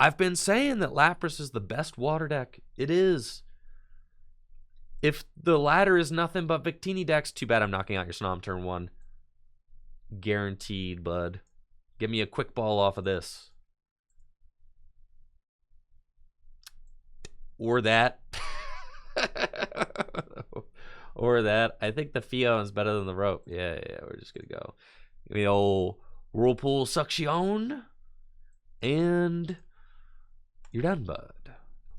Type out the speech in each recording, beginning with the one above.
I've been saying that Lapras is the best water deck. It is. If the latter is nothing but Victini decks, too bad I'm knocking out your Snom turn 1. Guaranteed, bud. Give me a quick ball off of this. Or that. Or that. I think the Phione is better than the rope. Yeah, we're just going to go. Give me the old Whirlpool Suction. And you're done, bud.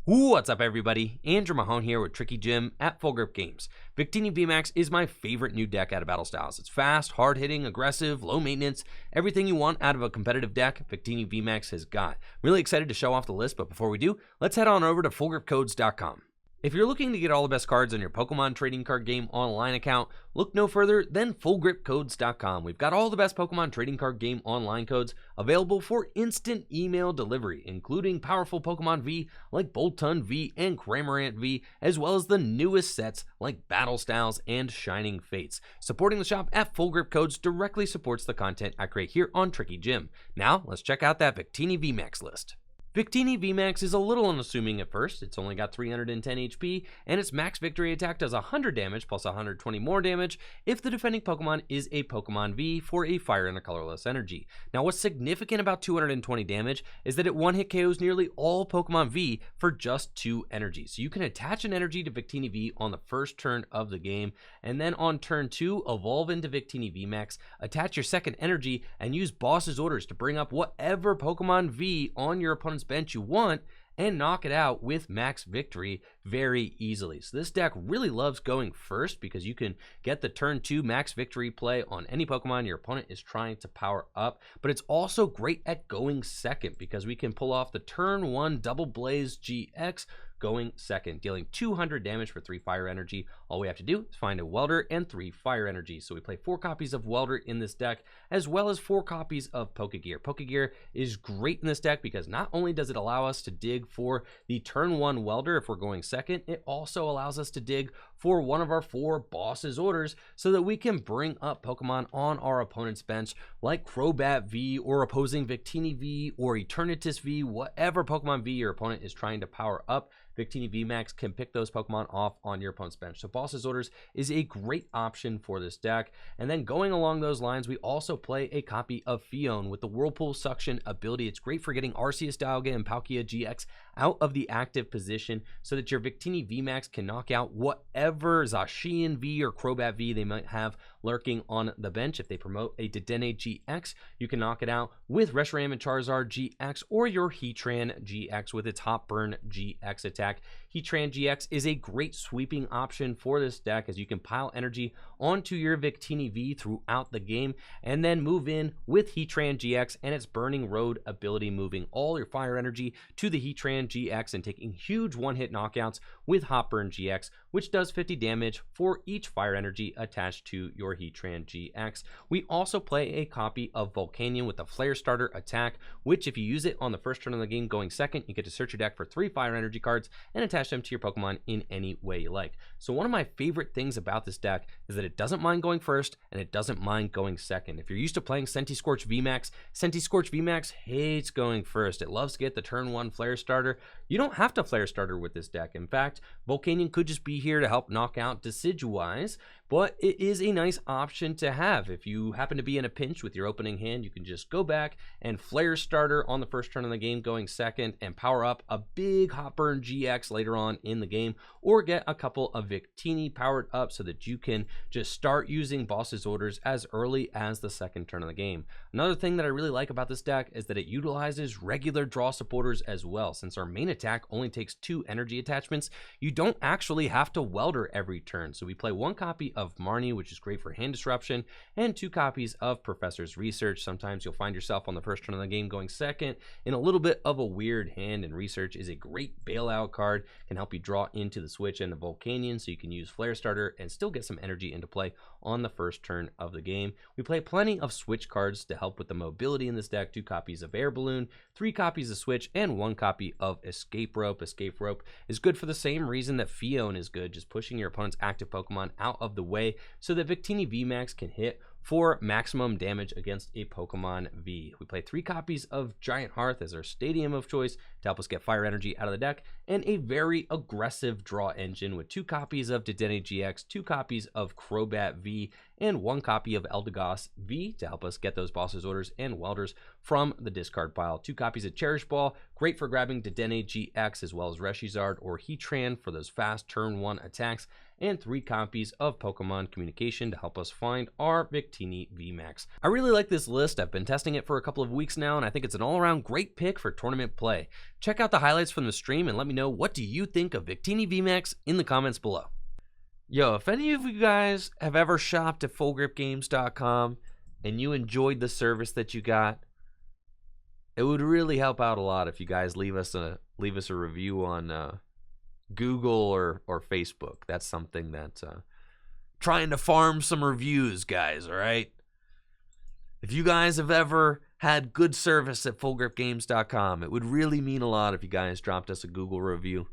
What's up, everybody? Andrew Mahone here with Tricky Jim at Full Grip Games. Victini VMAX is my favorite new deck out of Battle Styles. It's fast, hard-hitting, aggressive, low maintenance, everything you want out of a competitive deck, Victini VMAX has got. Really excited to show off the list, but before we do, let's head on over to fullgripcodes.com. If you're looking to get all the best cards on your Pokemon trading card game online account, look no further than fullgripcodes.com. We've got all the best Pokemon trading card game online codes available for instant email delivery, including powerful Pokemon V like Boltund V and Cramorant V, as well as the newest sets like Battle Styles and Shining Fates. Supporting the shop at Full Grip Codes directly supports the content I create here on Tricky Jim. Now, let's check out that Victini VMAX list. Victini VMAX is a little unassuming at first. It's only got 310 HP, and its max victory attack does 100 damage plus 120 more damage if the defending Pokemon is a Pokemon V for a fire and a colorless energy. Now, what's significant about 220 damage is that it one-hit KOs nearly all Pokemon V for just 2 energies. So you can attach an energy to Victini V on the first turn of the game, and then on turn 2, evolve into Victini VMAX, attach your second energy, and use Boss's Orders to bring up whatever Pokemon V on your opponent's bench you want and knock it out with max victory very easily. So this deck really loves going first because you can get the turn 2 max victory play on any Pokemon your opponent is trying to power up, but it's also great at going second because we can pull off the turn 1 Double Blaze GX going second, dealing 200 damage for 3 fire energy. All we have to do is find a Welder and 3 fire energy. So we play 4 copies of Welder in this deck, as well as 4 copies of Pokégear. Pokégear is great in this deck because not only does it allow us to dig for the turn 1 Welder if we're going second, it also allows us to dig for one of our 4 Boss's Orders so that we can bring up Pokemon on our opponent's bench like Crobat V or opposing Victini V or Eternatus V, whatever Pokemon V your opponent is trying to power up. Victini VMAX can pick those Pokemon off on your opponent's bench. So Boss's Orders is a great option for this deck. And then going along those lines, we also play a copy of Phione with the Whirlpool Suction ability. It's great for getting Arceus Dialga and Palkia GX out of the active position so that your Victini VMAX can knock out whatever Zacian V or Crobat V they might have lurking on the bench. If they promote a Dedenne-GX, you can knock it out with Reshiram Charizard-GX or your Heatran-GX with its Hot Burn GX attack. Heatran-GX is a great sweeping option for this deck as you can pile energy onto your Victini V throughout the game and then move in with Heatran-GX and its Burning Road ability, moving all your fire energy to the Heatran-GX and taking huge one-hit knockouts with Hot Burn GX, which does 50 damage for each fire energy attached to your Heatran-GX. We also play a copy of Volcanion with the Flare Starter attack, which if you use it on the first turn of the game going second, you get to search your deck for 3 fire energy cards and attach them to your Pokemon in any way you like. So one of my favorite things about this deck is that it doesn't mind going first and it doesn't mind going second. If you're used to playing Scorch VMAX hates going first. It loves to get the turn 1 Flare Starter. You don't have to Flare Starter with this deck. In fact, Volcanion could just be here to help knock out Decidueye, but it is a nice option to have. If you happen to be in a pinch with your opening hand, you can just go back and Flare Starter on the first turn of the game going second and power up a big Hot Burn GX later on in the game, or get a couple of Victini powered up so that you can just start using Boss's Orders as early as the second turn of the game. Another thing that I really like about this deck is that it utilizes regular draw supporters as well. Since our main attack only takes 2 energy attachments, you don't actually have to Welder every turn. So we play 1 copy of Marnie, which is great for hand disruption, and 2 copies of Professor's Research. Sometimes you'll find yourself on the first turn of the game going second in a little bit of a weird hand, and Research is a great bailout card, can help you draw into the Switch and the Volcanion, so you can use Flare Starter and still get some energy into play on the first turn of the game. We play plenty of Switch cards to help with the mobility in this deck, 2 copies of Air Balloon, 3 copies of Switch, and 1 copy of Escape Rope. Escape Rope is good for the same reason that Phione is good, just pushing your opponent's active Pokemon out of the way so that Victini VMAX can hit for maximum damage against a Pokemon V. We play 3 copies of Giant Hearth as our stadium of choice to help us get fire energy out of the deck, and a very aggressive draw engine with 2 copies of Dedenne-GX, 2 copies of Crobat V, and 1 copy of Eldegoss V to help us get those boss's orders and welders from the discard pile. 2 copies of Cherish Ball, great for grabbing Dedenne-GX as well as Reshiram or Heatran for those fast turn 1 attacks, and 3 copies of Pokemon Communication to help us find our Victini VMAX. I really like this list. I've been testing it for a couple of weeks now, and I think it's an all-around great pick for tournament play. Check out the highlights from the stream and let me know what do you think of Victini VMAX in the comments below. Yo, if any of you guys have ever shopped at FullGripGames.com and you enjoyed the service that you got, it would really help out a lot if you guys leave us a review on Google or Facebook. That's something that trying to farm some reviews, guys. All right. If you guys have ever had good service at FullGripGames.com, it would really mean a lot if you guys dropped us a Google review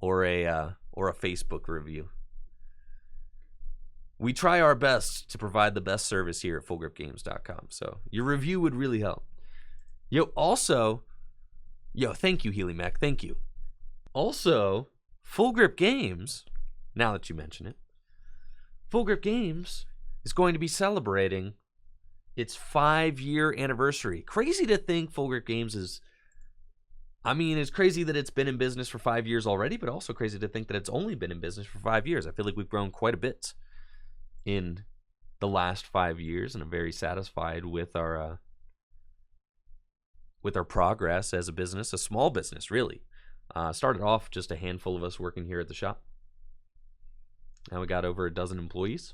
or a Facebook review. We try our best to provide the best service here at FullGripGames.com, so your review would really help. Thank you, Healy Mac. Thank you. Also, Full Grip Games, now that you mention it, Full Grip Games is going to be celebrating its 5-year anniversary. Crazy to think Full Grip Games is, it's crazy that it's been in business for 5 years already, but also crazy to think that it's only been in business for 5 years. I feel like we've grown quite a bit in the last 5 years, and I'm very satisfied with our progress as a business, a small business, really. Started off just a handful of us working here at the shop. Now we got over a dozen employees.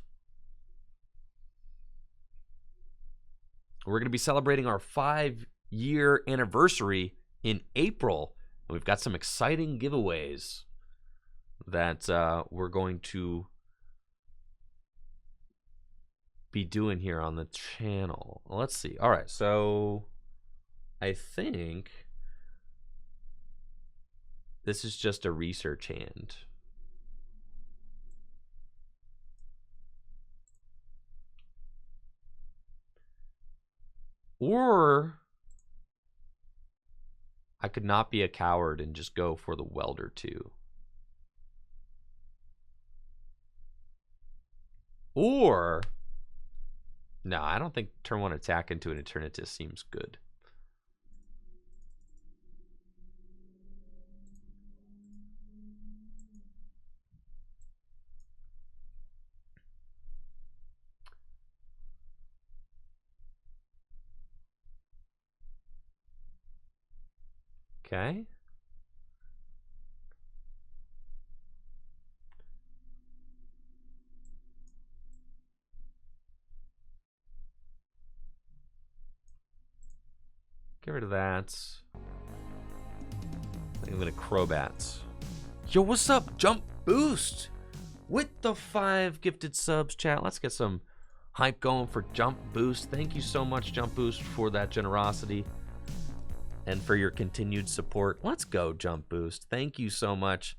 We're going to be celebrating our 5-year anniversary in April. And we've got some exciting giveaways that we're going to be doing here on the channel. Let's see. All right, so I think this is just a research hand. Or I could not be a coward and just go for the Welder too. Or, no, I don't think turn 1 attack into an Eternatus seems good. Okay. Get rid of that. I think I'm gonna Crobat. Yo, what's up, Jump Boost? With the 5 gifted subs, chat. Let's get some hype going for Jump Boost. Thank you so much, Jump Boost, for that generosity and for your continued support. Let's go, Jump Boost. Thank you so much.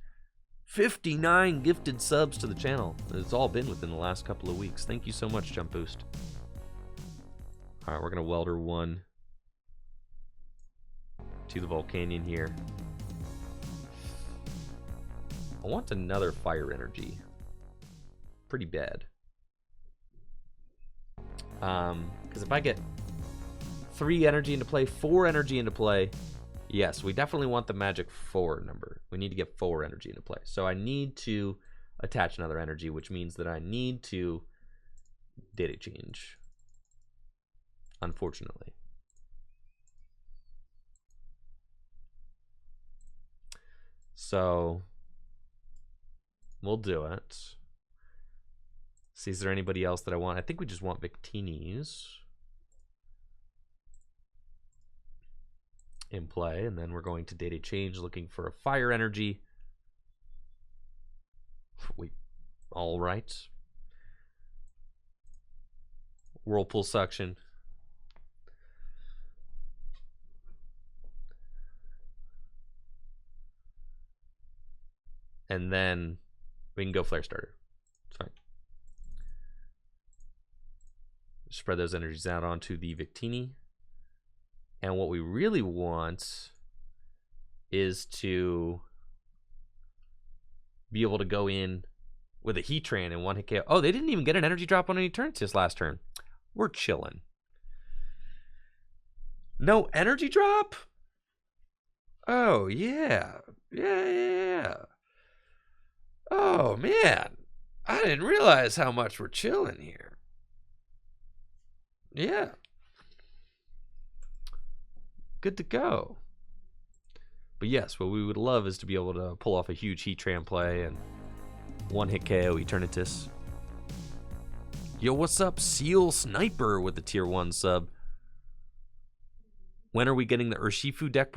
59 gifted subs to the channel. It's all been within the last couple of weeks. Thank you so much, Jump Boost. All right, we're going to Welder 1 to the Volcanion here. I want another fire energy. Pretty bad. Because if I get 3 energy into play, 4 energy into play, yes, we definitely want the magic 4 number. We need to get 4 energy into play. So I need to attach another energy, which means that I need to data change, unfortunately. So we'll do it. See, is there anybody else that I want? I think we just want Victinis in play, and then we're going to data change, looking for a fire energy. All right. Whirlpool suction. And then we can go flare starter. It's fine. Spread those energies out onto the Victini. And what we really want is to be able to go in with a Heatran and 1-hit KO. Oh, they didn't even get an energy drop on any turns this last turn. We're chilling. No energy drop? Oh, yeah. Yeah. Oh, man. I didn't realize how much we're chilling here. Yeah. Good to go. But yes, what we would love is to be able to pull off a huge Heatran play and 1-hit KO Eternatus. Yo, what's up, Seal Sniper with the tier 1 sub? When are we getting the Urshifu deck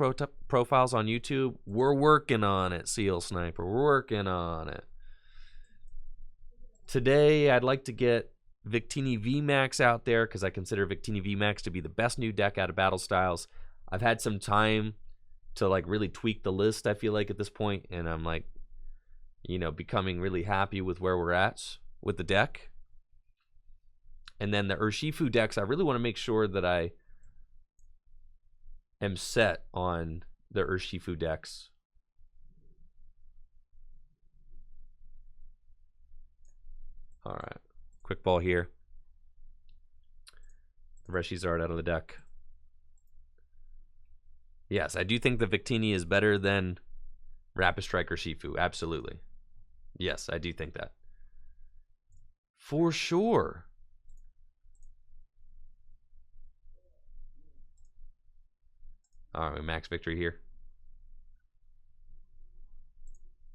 profiles on YouTube? We're working on it, Seal Sniper. We're working on it. Today, I'd like to get Victini VMAX out there because I consider Victini VMAX to be the best new deck out of Battle Styles. I've had some time to like really tweak the list, I feel like, at this point, and I'm like, you know, becoming really happy with where we're at with the deck. And then the Urshifu decks, I really want to make sure that I am set on the Urshifu decks. All right, quick ball here. The Reshiram out of the deck. Yes, I do think the Victini is better than Rapid Strike Urshifu. Absolutely. Yes, I do think that. For sure. All right, we max victory here.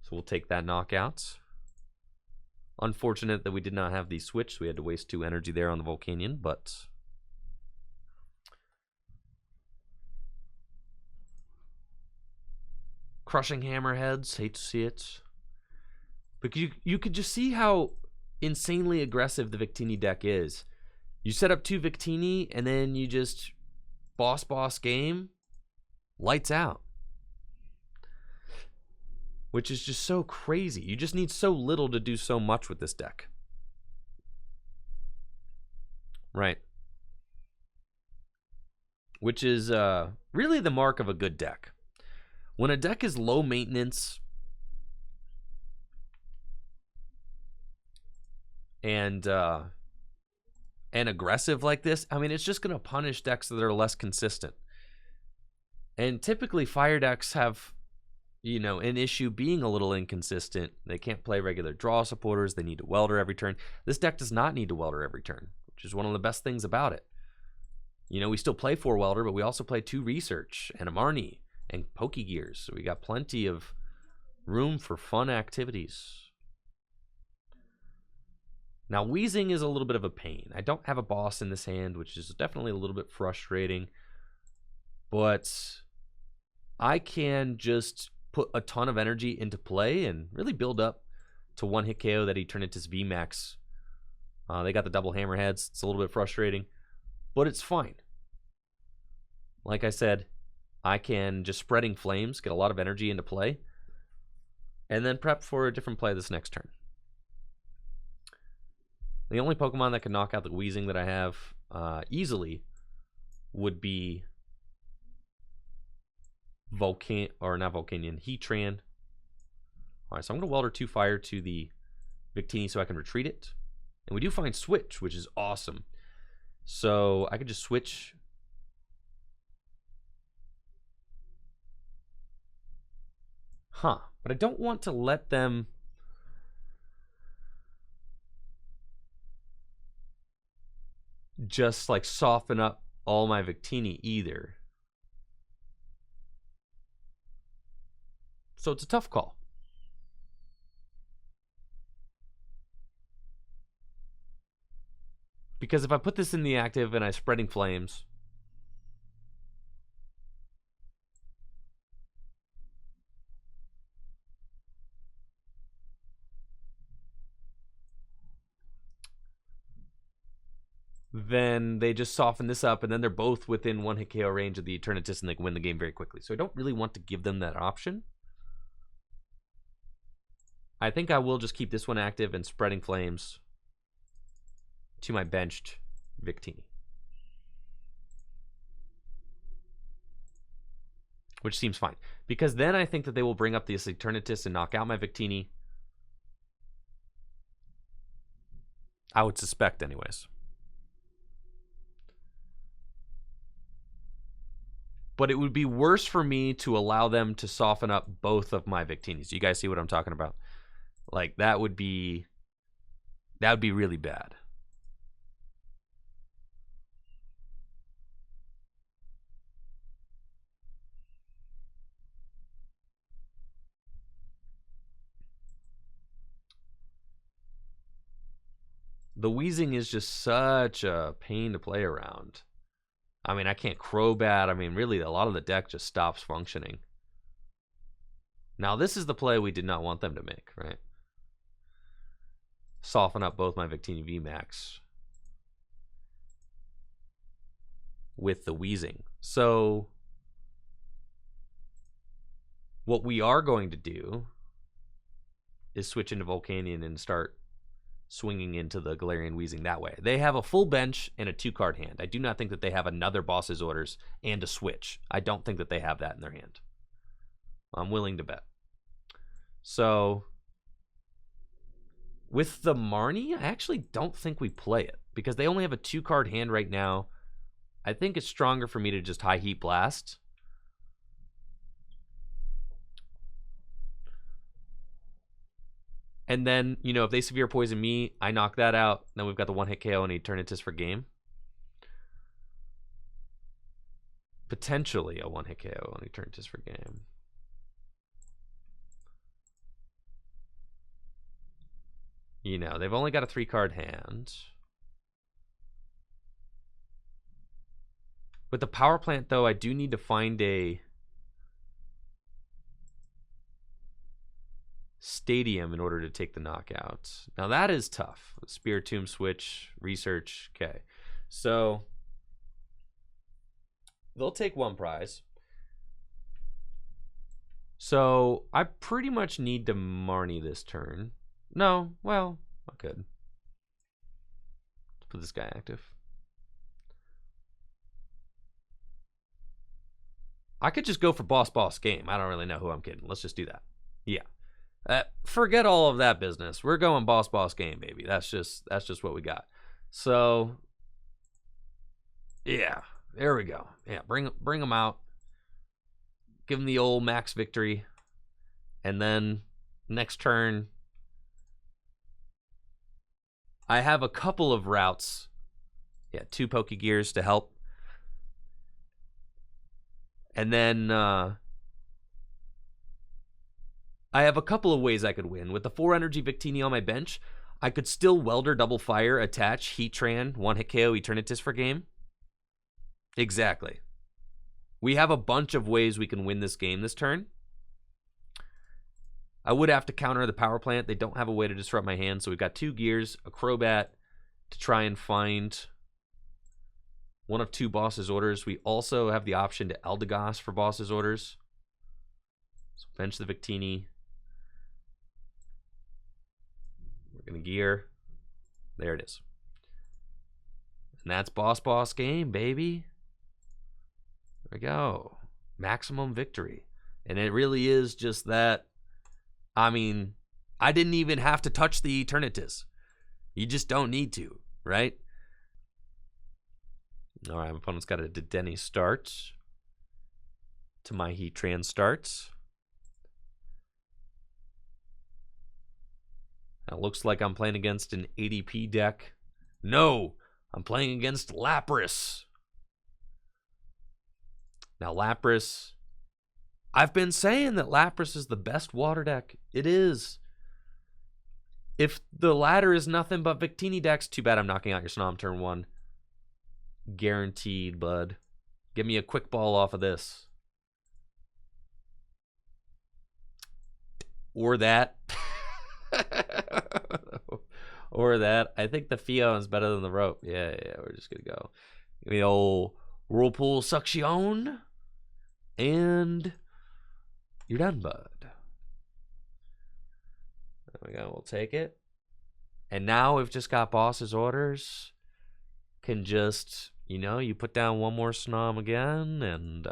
So we'll take that knockout. Unfortunate that we did not have the switch, so we had to waste 2 energy there on the Volcanion, but crushing hammerheads, hate to see it. But you could just see how insanely aggressive the Victini deck is. You set up 2 Victini, and then you just boss game, lights out. Which is just so crazy. You just need so little to do so much with this deck. Right. Which is really the mark of a good deck. When a deck is low maintenance and aggressive like this, I mean, it's just going to punish decks that are less consistent. And typically fire decks have, you know, an issue being a little inconsistent. They can't play regular draw supporters. They need to welder every turn. This deck does not need to welder every turn, which is one of the best things about it. You know, we still play 4 welder, but we also play 2 research and a Marnie and Pokégears. So we got plenty of room for fun activities. Now, wheezing is a little bit of a pain. I don't have a boss in this hand, which is definitely a little bit frustrating. But I can just put a ton of energy into play and really build up to 1-hit KO that Eternatus VMAX. They got the double hammerheads. It's a little bit frustrating, but it's fine. Like I said, I can just spreading flames, get a lot of energy into play, and then prep for a different play this next turn. The only Pokemon that can knock out the wheezing that I have easily would be Heatran. All right, so I'm going to welder 2 fire to the Victini so I can retreat it. And we do find switch, which is awesome. So I could just switch. Huh, but I don't want to let them just like soften up all my Victini either. So it's a tough call. Because if I put this in the active and I spreading flames, then they just soften this up, and then they're both within 1-hit KO range of the Eternatus, and they can win the game very quickly. So I don't really want to give them that option. I think I will just keep this one active and spreading flames to my benched Victini. Which seems fine. Because then I think that they will bring up this Eternatus and knock out my Victini. I would suspect anyways. But it would be worse for me to allow them to soften up both of my Victinis. You guys see what I'm talking about? Like, that would be really bad. The wheezing is just such a pain to play around. I mean, I can't Crobat. I mean, really, a lot of the deck just stops functioning. Now, this is the play we did not want them to make, right? Soften up both my Victini VMAX with the wheezing. So, what we are going to do is switch into Volcanion and start swinging into the Galarian Wheezing that way. They have a full bench and a 2-card hand. I do not think that they have another Boss's Orders and a Switch. I don't think that they have that in their hand. I'm willing to bet. So, with the Marnie, I actually don't think we play it because they only have a 2-card hand right now. I think it's stronger for me to just High Heat Blast. And then, you know, if they Severe Poison me, I knock that out. Then we've got the 1-hit KO and Eternatus for game. Potentially a 1-hit KO and Eternatus for game. You know, they've only got a 3-card hand. With the Power Plant, though, I do need to find a Stadium in order to take the knockouts. Now that is tough. Spiritomb, Switch, Research. Okay. So they'll take 1 prize. So I pretty much need to Marnie this turn. No, well, I could. Let's put this guy active. I could just go for boss game. I don't really know who I'm kidding. Let's just do that. Yeah. Forget all of that business. We're going boss game, baby. That's just what we got. So, yeah, there we go. Yeah, bring them out. Give them the old max victory, and then next turn, I have a couple of routes. Yeah, 2 Pokégears to help, and then I have a couple of ways I could win. With the 4 energy Victini on my bench, I could still Welder double fire, attach, Heatran, 1-hit KO, Eternatus for game. Exactly. We have a bunch of ways we can win this game this turn. I would have to counter the Power Plant. They don't have a way to disrupt my hand, so we've got 2 gears, a Crobat to try and find one of 2 Boss's Orders. We also have the option to Eldegoss for Boss's Orders. So bench the Victini. We're going to gear. There it is. And that's boss game, baby. There we go. Maximum victory. And it really is just that. I mean, I didn't even have to touch the Eternatus. You just don't need to, right? All right, my opponent's got a Dedenne start to my Heatran starts. Now, it looks like I'm playing against an ADP deck. No, I'm playing against Lapras. Now, Lapras, I've been saying that Lapras is the best water deck. It is. If the ladder is nothing but Victini decks, too bad I'm knocking out your Snom turn 1. Guaranteed, bud. Give me a quick ball off of this. Or that. Or that. I think the Phione is better than the rope. Yeah, we're just going to go. Give me the old Whirlpool Suction. And you're done, bud. There we go. We'll take it. And now we've just got Boss's Orders. can just, you know, you put down one more Snom again, and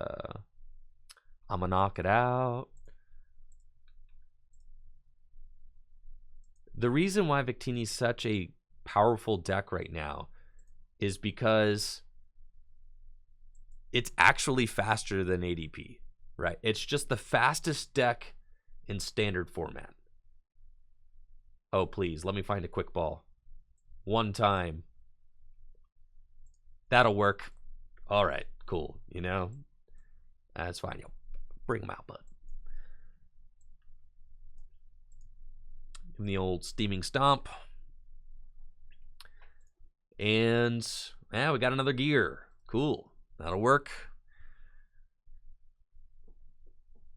I'm going to knock it out. The reason why Victini's such a powerful deck right now is because it's actually faster than ADP, right? It's just the fastest deck in standard format. Oh, please, let me find a quick ball. One time. That'll work. All right, cool, you know? That's fine. You'll bring them out, bud. Give him the old steaming stomp. And, yeah, we got another gear. Cool. That'll work.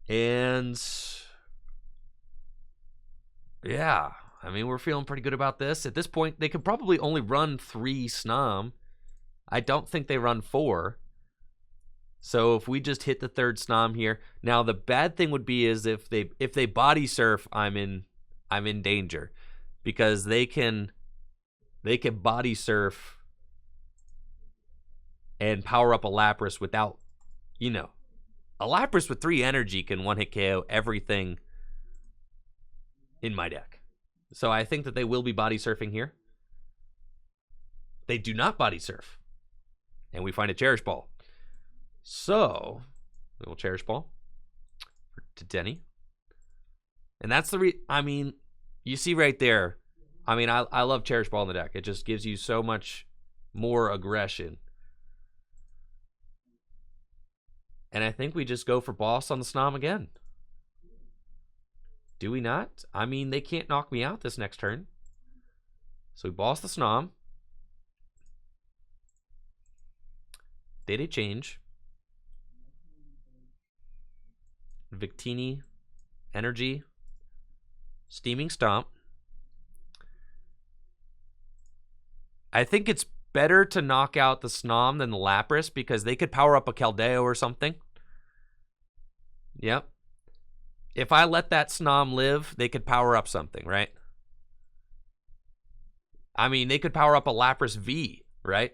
And, yeah, I mean, we're feeling pretty good about this. At this point, they could probably only run 3 Snom. I don't think they run 4. So if we just hit the 3rd Snom here. Now, the bad thing would be is if they body surf, I'm in danger. Because they can body surf and power up a Lapras without, you know, a Lapras with 3 energy can one-hit KO everything in my deck. So I think that they will be body surfing here. They do not body surf. And we find a Cherish Ball. So, we'll Cherish Ball to Denny. And that's the I mean, you see right there. I mean, I love Cherish Ball in the deck. It just gives you so much more aggression. And I think we just go for boss on the Snom again. Do we not? I mean, they can't knock me out this next turn. So we boss the Snom. Data change. Victini energy. Steaming Stomp. I think it's better to knock out the Snom than the Lapras because they could power up a Keldeo or something. Yep. If I let that Snom live, they could power up something, right? I mean, they could power up a Lapras V, right?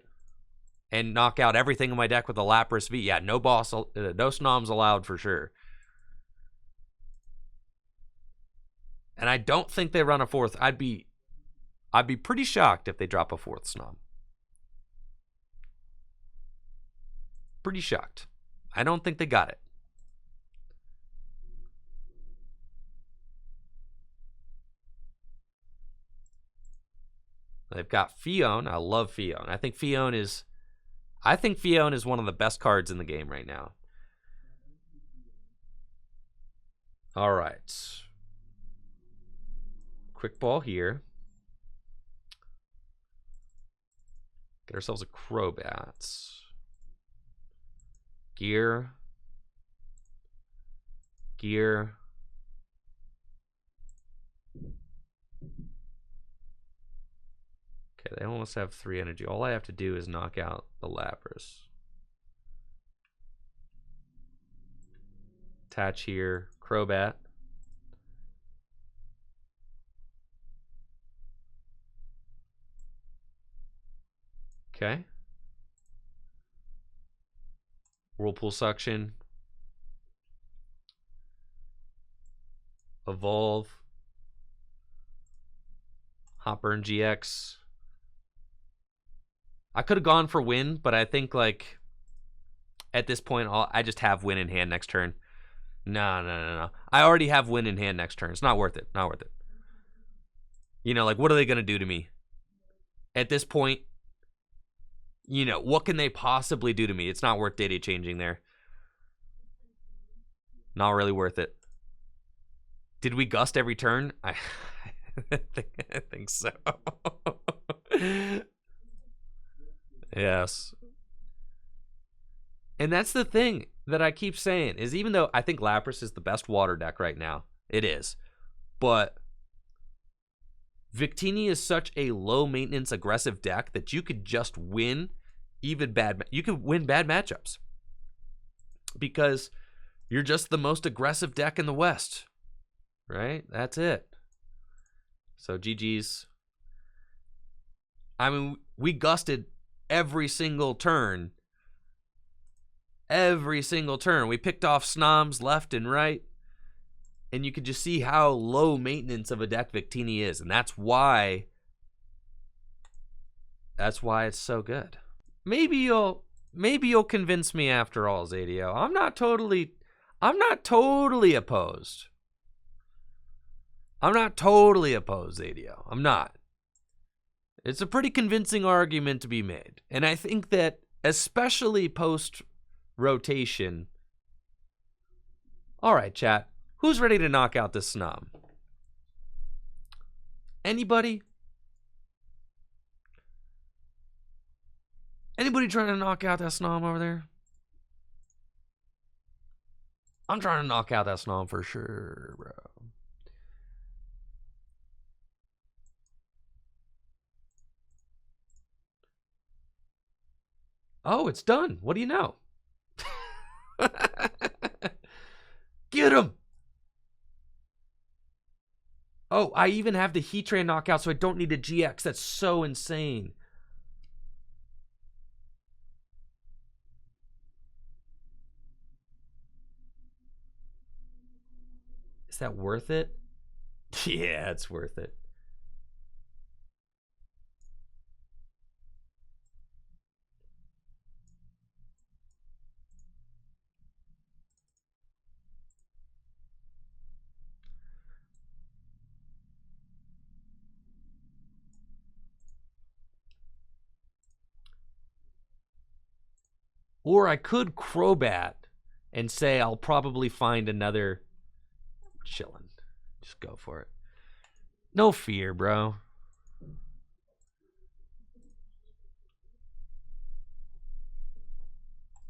And knock out everything in my deck with a Lapras V. Yeah, no Snoms allowed for sure. And I don't think they run a 4th. I'd be pretty shocked if they drop a 4th Snom. Pretty shocked. I don't think they got it. They've got Phione. I love Phione. I think Phione is one of the best cards in the game right now. All right. Quick ball here. Get ourselves a Crobat. Gear. Okay, they almost have 3 energy. All I have to do is knock out the Lapras. Attach here, Crobat. Okay. Whirlpool Suction. Evolve. Heatran-GX. I could have gone for win, but I think, like, at this point, I just have win in hand next turn. No. I already have win in hand next turn. It's not worth it. Not worth it. You know, like, what are they going to do to me? At this point, you know, what can they possibly do to me? It's not worth data changing there. Not really worth it. Did we gust every turn? I think so. Yes. And that's the thing that I keep saying is even though I think Lapras is the best water deck right now, it is. But Victini is such a low maintenance aggressive deck that you could just win you could win bad matchups. Because you're just the most aggressive deck in the West. Right? That's it. So GG's. I mean, we gusted every single turn. Every single turn. We picked off Snoms left and right. And you could just see how low maintenance of a deck Victini is. And that's why it's so good. Maybe you'll convince me after all, Zadio. I'm not totally opposed. I'm not totally opposed, Zadio. I'm not. It's a pretty convincing argument to be made. And I think that especially post-rotation. All right, chat. Who's ready to knock out this Snom? Anybody? Anybody trying to knock out that Snom over there? I'm trying to knock out that Snom for sure, bro. Oh, it's done. What do you know? Get him. Oh, I even have the Heatran knockout, so I don't need a GX. That's so insane. Is that worth it? Yeah, it's worth it. Or I could Crobat and say I'll probably find another. Chillin'. Just go for it. No fear, bro.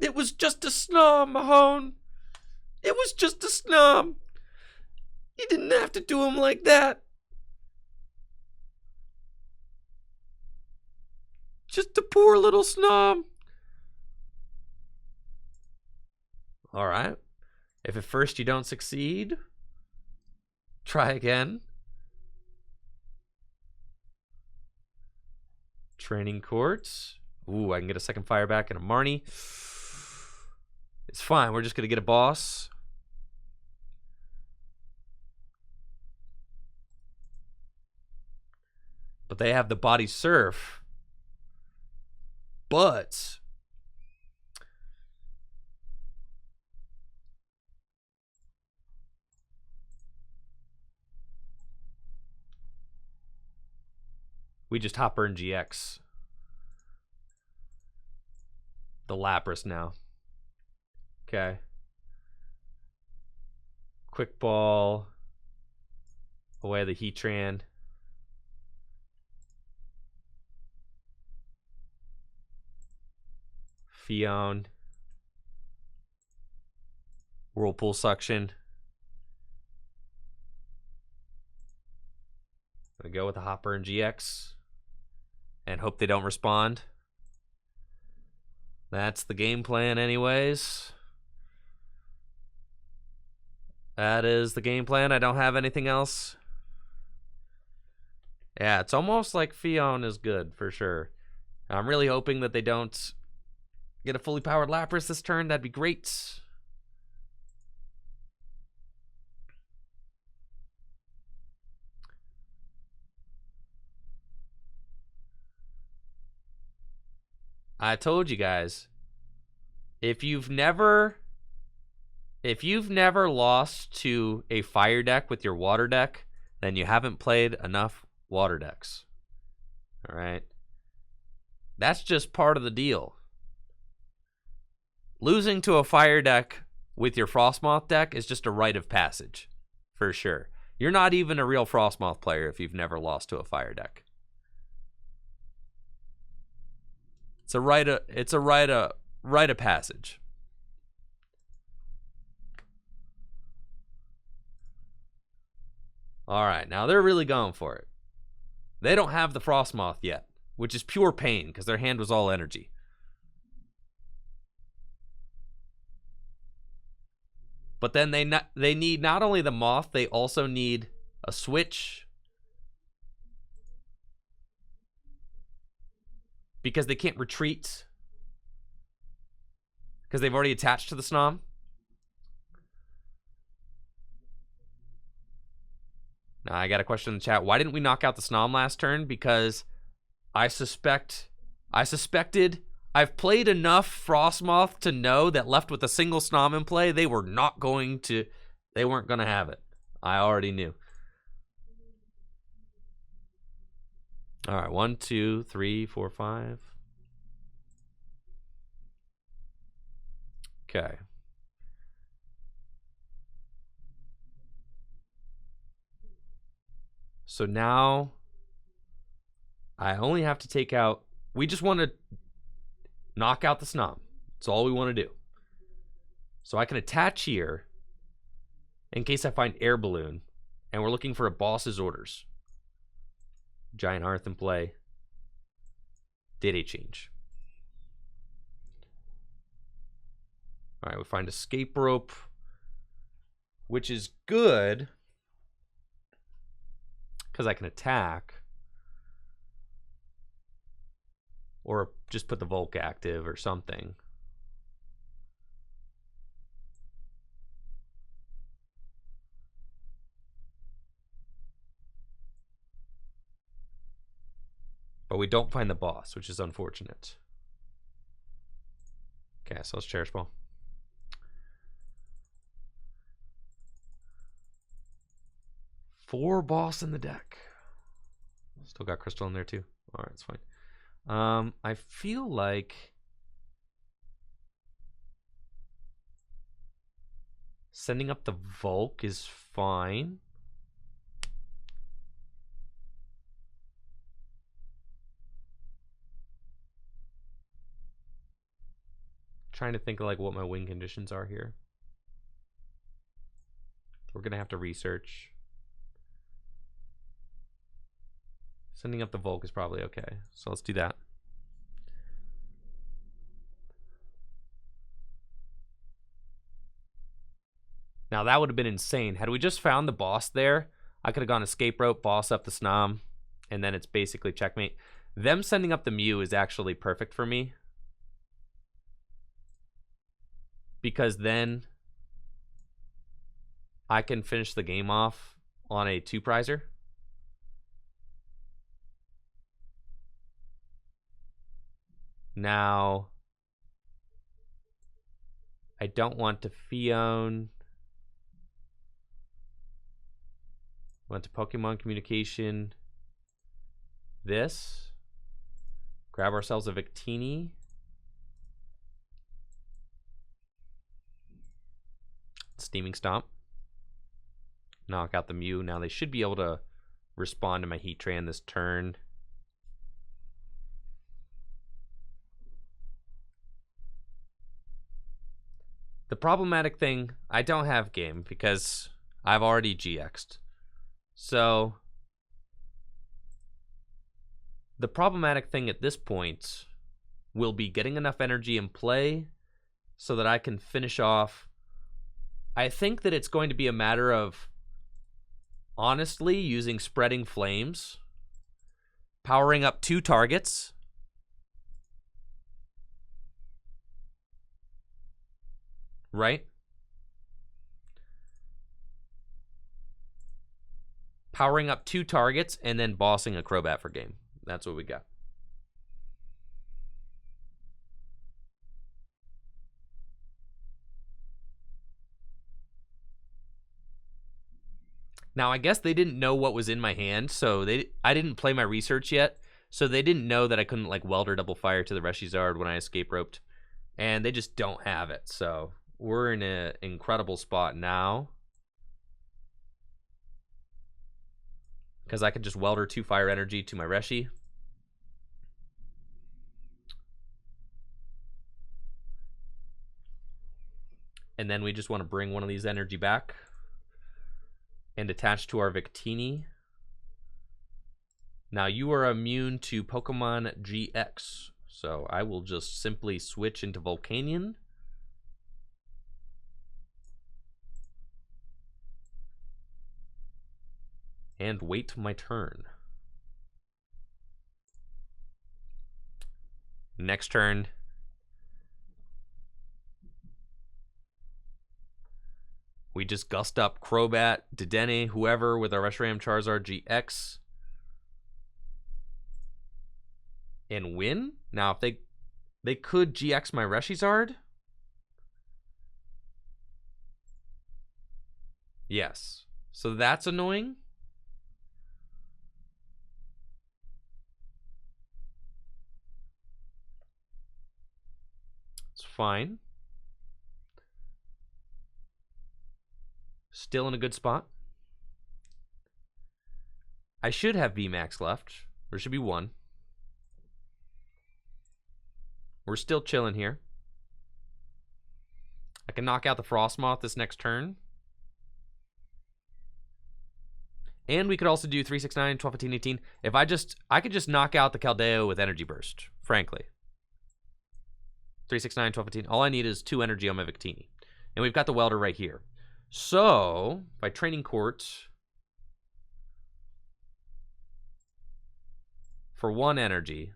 It was just a Snom, Mahone. It was just a Snom. You didn't have to do him like that. Just a poor little Snom. All right. If at first you don't succeed, try again. Training Courts. Ooh, I can get a second fire back and a Marnie. It's fine. We're just going to get a boss. But they have the Body Surf. But we just Hopper and GX. The Lapras now. Okay. Quick Ball. Away the Heatran. Phione. Whirlpool Suction. Gonna go with the Hopper and GX. And hope they don't respond. That's the game plan anyways. That is the game plan. I don't have anything else. Yeah, it's almost like Phione is good for sure. I'm really hoping that they don't get a fully powered Lapras this turn. That'd be great. I told you guys, if you've never lost to a fire deck with your water deck, then you haven't played enough water decks. All right? That's just part of the deal. Losing to a fire deck with your Frostmoth deck is just a rite of passage, for sure. You're not even a real Frostmoth player if you've never lost to a fire deck. It's a rite of passage. All right, now they're really going for it. They don't have the Frostmoth yet, which is pure pain because their hand was all energy. But then they need not only the Moth, they also need a Switch. because they can't retreat because they've already attached to the Snom. Now, I got a question in the chat. Why didn't we knock out the Snom last turn? Because I suspected I've played enough Frostmoth to know that left with a single Snom in play, they weren't going to have it. I already knew. All right, 1, 2, 3, 4, 5. Okay. So now I only have to take out, we just want to knock out the Snom. That's all we want to do. So I can attach here in case I find Air Balloon, and we're looking for a boss's orders. Giant Hearth in play. DAA change. All right, we find Escape Rope, which is good because I can attack. Or just put the Volk active or something. But we don't find the boss, which is unfortunate. Okay, so let's Cherish Ball. Four boss in the deck. Still got Crystal in there too. All right, it's fine. I feel like sending up the Volk is fine. Trying to think of like what my win conditions are here. We're gonna have to research. Sending up the Volk is probably okay. So let's do that. Now that would have been insane. Had we just found the boss there, I could have gone Escape Rope, boss up the Snom, and then it's basically checkmate. Them sending up the Mew is actually perfect for me. Because then I can finish the game off on a 2-prizer. Now, I don't want to Phione. I want to Pokemon Communication this. Grab ourselves a Victini. Steaming Stomp. Knock out the Mew. Now they should be able to respond to my Heatran this turn. The problematic thing, I don't have game because I've already GX'd. So the problematic thing at this point will be getting enough energy in play so that I can finish off. I think that it's going to be a matter of honestly using Spreading Flames, powering up 2 targets, right? Powering up 2 targets and then bossing a Crobat for game. That's what we got. Now, I guess they didn't know what was in my hand, so I didn't play my research yet, so they didn't know that I couldn't like Welder double fire to the Reshiram when I escape roped, and they just don't have it. So we're in an incredible spot now because I could just Welder 2 fire energy to my Reshi. And then we just want to bring one of these energy back and attach to our Victini. Now you are immune to Pokemon GX, so I will just simply switch into Volcanion. And wait my turn. Next turn, we just gust up Crobat, Dedenne, whoever with our Reshiram Charizard-GX and win. Now, if they could GX my Reshizard. Yes. So that's annoying. It's fine. Still in a good spot. I should have VMAX left. There should be one. We're still chilling here. I can knock out the Frostmoth this next turn. And we could also do 3, 6, 9, 12, 15, 18. If I could just knock out the Keldeo with Energy Burst, frankly. 3, 6, 9, 12, 15. All I need is 2 energy on my Victini. And we've got the Welder right here. So, by Training Court, for 1 energy,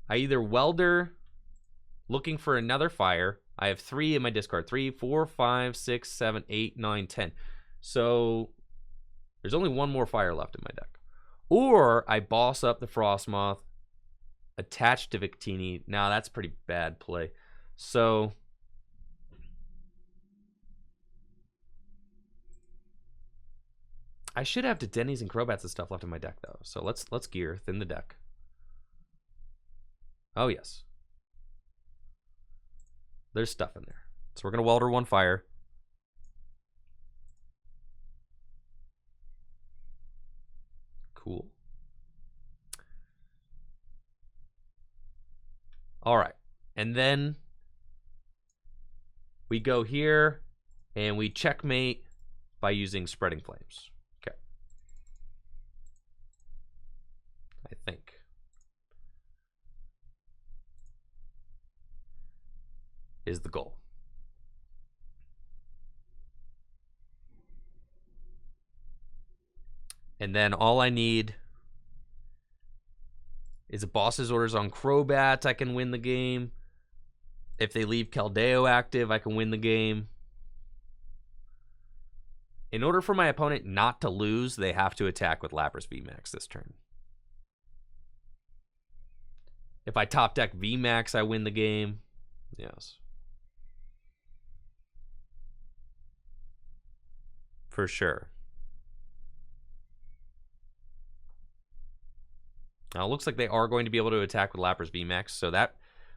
I either Welder, looking for another fire. I have 3 in my discard. 3, 4, 5, 6, 7, 8, 9, 10. So there's only 1 more fire left in my deck. Or I boss up the Frostmoth, attached to Victini. Now that's pretty bad play. So I should have Dedennes and Crobats and stuff left in my deck though. So let's gear, thin the deck. Oh yes. There's stuff in there. So we're going to Welder 1 fire. Cool. All right. And then we go here and we checkmate by using Spreading Flames. Okay. I think. Is the goal. And then all I need is a boss's orders on Crobat. I can win the game. If they leave Keldeo active, I can win the game. In order for my opponent not to lose, they have to attack with Lapras VMAX this turn. If I top deck VMAX, I win the game. Yes. For sure. Now, it looks like they are going to be able to attack with Lapras VMAX, so that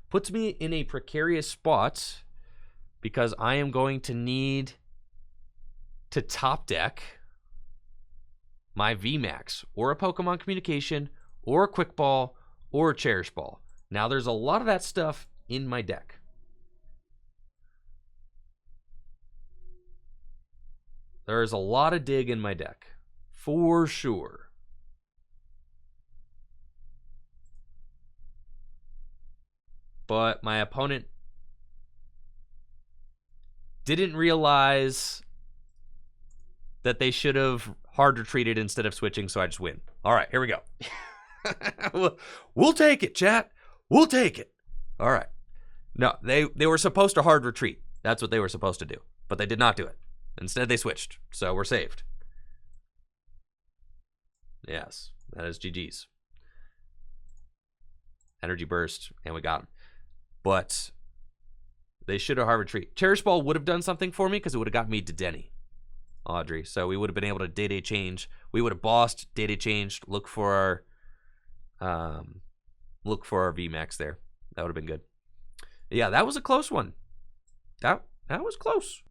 puts me in a precarious spot because I am going to need to top deck my VMAX or a Pokemon Communication or a Quick Ball or a Cherish Ball. Now, there's a lot of that stuff in my deck. There's a lot of dig in my deck, for sure. But my opponent didn't realize that they should have hard retreated instead of switching, so I just win. All right, here we go. We'll take it, chat. We'll take it. All right. No, they were supposed to hard retreat. That's what they were supposed to do, but they did not do it. Instead, they switched, so we're saved. Yes, that is GG's. Energy Burst, and we got him. But they should have hard retreat. Cherish Ball would have done something for me because it would have got me Dedenne, Audrey. So we would have been able to day change. We would have bossed, day changed, look for our VMAX there. That would have been good. Yeah, that was a close one. That was close.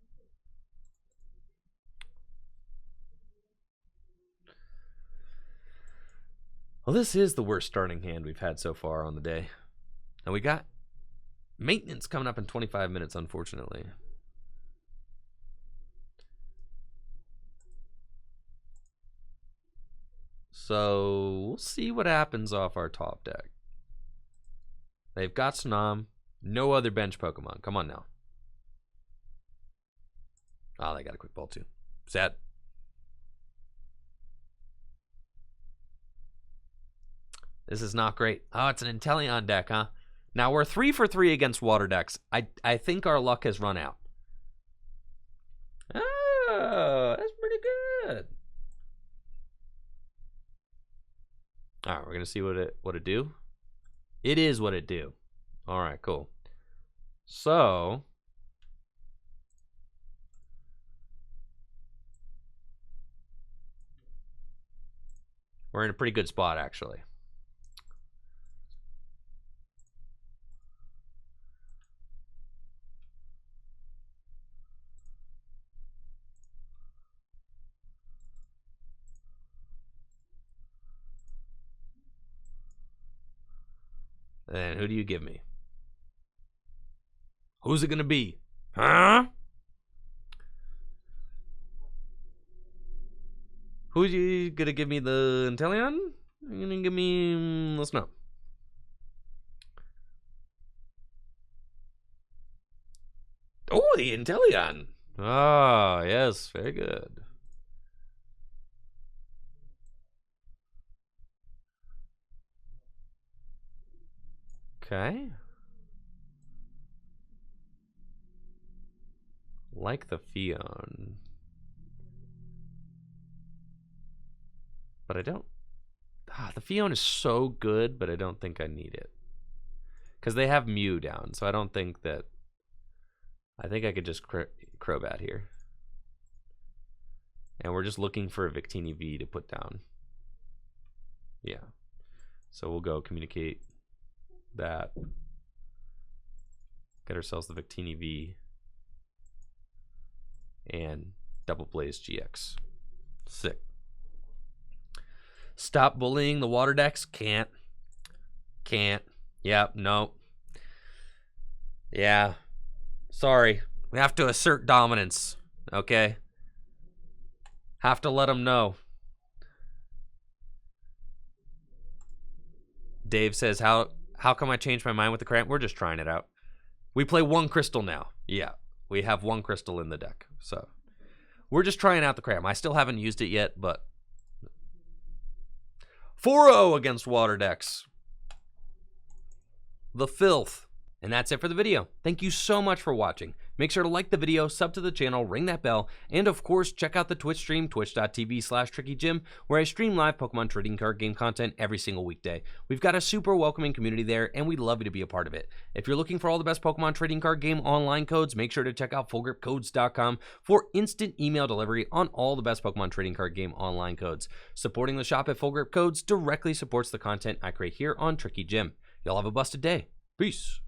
Well, this is the worst starting hand we've had so far on the day. And we got maintenance coming up in 25 minutes, unfortunately. So we'll see what happens off our top deck. They've got Snom. No other bench Pokemon. Come on now. Oh, they got a Quick Ball too. Sad. This is not great. Oh, it's an Inteleon deck, huh? Now we're 3 for 3 against water decks. I think our luck has run out. Oh, that's pretty good. All right, we're gonna see what it do. It is what it do. All right, cool. So we're in a pretty good spot, actually. And who do you give me? Who's it gonna be? Huh? Who's you gonna give me the Inteleon? You're gonna give me the Snow. Oh, the Inteleon. Ah, yes, very good. Okay. Like the Phione. But I don't. The Phione is so good, but I don't think I need it. Because they have Mew down, so I don't think that. I think I could just Crobat here. And we're just looking for a Victini V to put down. Yeah. So we'll go communicate that. Get ourselves the Victini V. And double Blaze GX. Sick. Stop bullying the water decks. Can't. Yep, no. Yeah. Sorry. We have to assert dominance. Okay? Have to let them know. Dave says, how come I changed my mind with the cramp? We're just trying it out. We play one crystal now. Yeah. We have one crystal in the deck. So we're just trying out the cram. I still haven't used it yet, but 4-0 against water decks. The filth. And that's it for the video. Thank you so much for watching. Make sure to like the video, sub to the channel, ring that bell, and of course, check out the Twitch stream, twitch.tv/TrickyJim, where I stream live Pokemon trading card game content every single weekday. We've got a super welcoming community there, and we'd love you to be a part of it. If you're looking for all the best Pokemon trading card game online codes, make sure to check out fullgripcodes.com for instant email delivery on all the best Pokemon trading card game online codes. Supporting the shop at Full Grip Codes directly supports the content I create here on Tricky Jim. Y'all have a busted day. Peace.